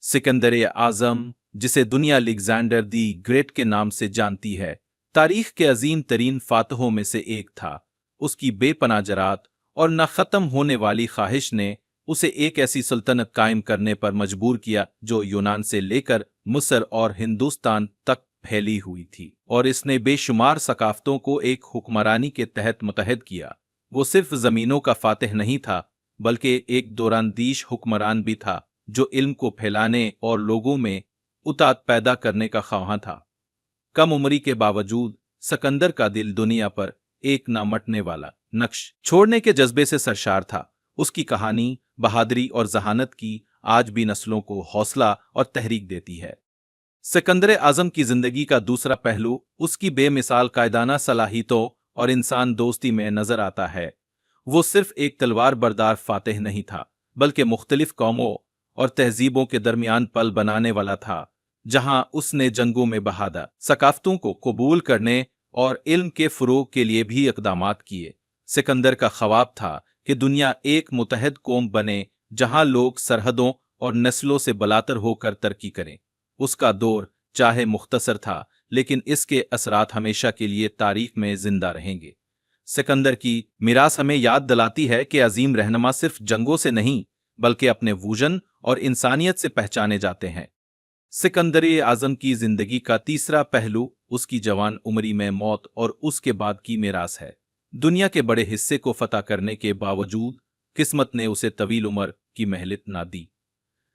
सिकंदर आज़म, जिसे दुनिया Alexander the great के नाम से जानती है, तारीख के अजीम तरीन फातहों में से एक था। उसकी बेपनाह जरात और न ख़त्म होने वाली ख्वाहिश ने उसे एक ऐसी सल्तनत कायम करने पर मजबूर किया जो यूनान से लेकर मिस्र और हिंदुस्तान तक फैली हुई थी, और इसने बेशुमार सकाफ़तों को एक हुक्मरानी के तहत मुतहद किया। वो सिर्फ ज़मीनों का फातिह नहीं था, बल्कि एक दौरानदीश हुक्मरान भी था जो इल्म को फैलाने और लोगों में उतात पैदा करने का ख्वाहां था। कम उम्री के बावजूद सिकंदर का दिल दुनिया पर एक ना मटने वाला नक्श छोड़ने के जज्बे से सरशार था। उसकी कहानी बहादुरी और जहानत की आज भी नस्लों को हौसला और तहरीक देती है। सिकंदर आजम की जिंदगी का दूसरा पहलू उसकी बेमिसाल कायदाना सलाहियतों और इंसान दोस्ती में नजर आता है। वो सिर्फ एक तलवार बरदार फातेह नहीं था, बल्कि मुख्तलिफ कौमों और तहजीबों के दरमियान पल बनाने वाला था, जहां उसने जंगों में बहादुर सकाफतों को कबूल करने और इल्म के फरोग के लिए भी इकदामात किए। सिकंदर का ख्वाब था कि दुनिया एक मुतहद कौम बने जहां लोग सरहदों और नस्लों से बलातर होकर तरक्की करें। उसका दौर चाहे मुख्तसर था, लेकिन इसके असरात हमेशा के लिए तारीख में जिंदा रहेंगे। सिकंदर की मीरास हमें याद दिलाती है कि अजीम रहनुमा सिर्फ जंगों से नहीं, बल्कि अपने वूजन और इंसानियत से पहचाने जाते हैं। सिकंदर आजम की जिंदगी का तीसरा पहलू उसकी जवान उम्री में मौत और उसके बाद की मीरास है। दुनिया के बड़े हिस्से को फतह करने के बावजूद किस्मत ने उसे तवील उम्र की महलत ना दी।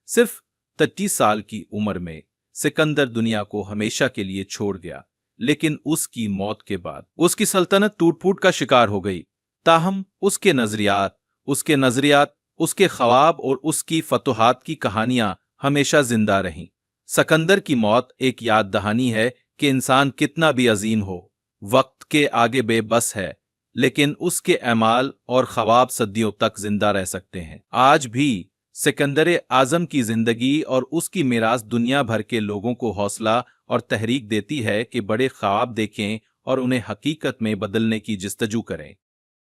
सिर्फ 33 साल की उम्र में सिकंदर दुनिया को हमेशा के लिए छोड़ गया, लेकिन उसकी मौत के बाद उसकी सल्तनत टूट फूट का शिकार हो गई। ताहम उसके नजरियात, उसके ख्वाब और उसकी फतुहात की कहानियां हमेशा जिंदा रहीं। सिकंदर की मौत एक याद दहानी है कि इंसान कितना भी अजीम हो, वक्त के आगे बेबस है, लेकिन उसके अमाल और ख्वाब सदियों तक जिंदा रह सकते हैं। आज भी सिकंदर आजम की जिंदगी और उसकी मीरास दुनिया भर के लोगों को हौसला और तहरीक देती है कि बड़े ख्वाब देखें और उन्हें हकीकत में बदलने की जस्तजू करें।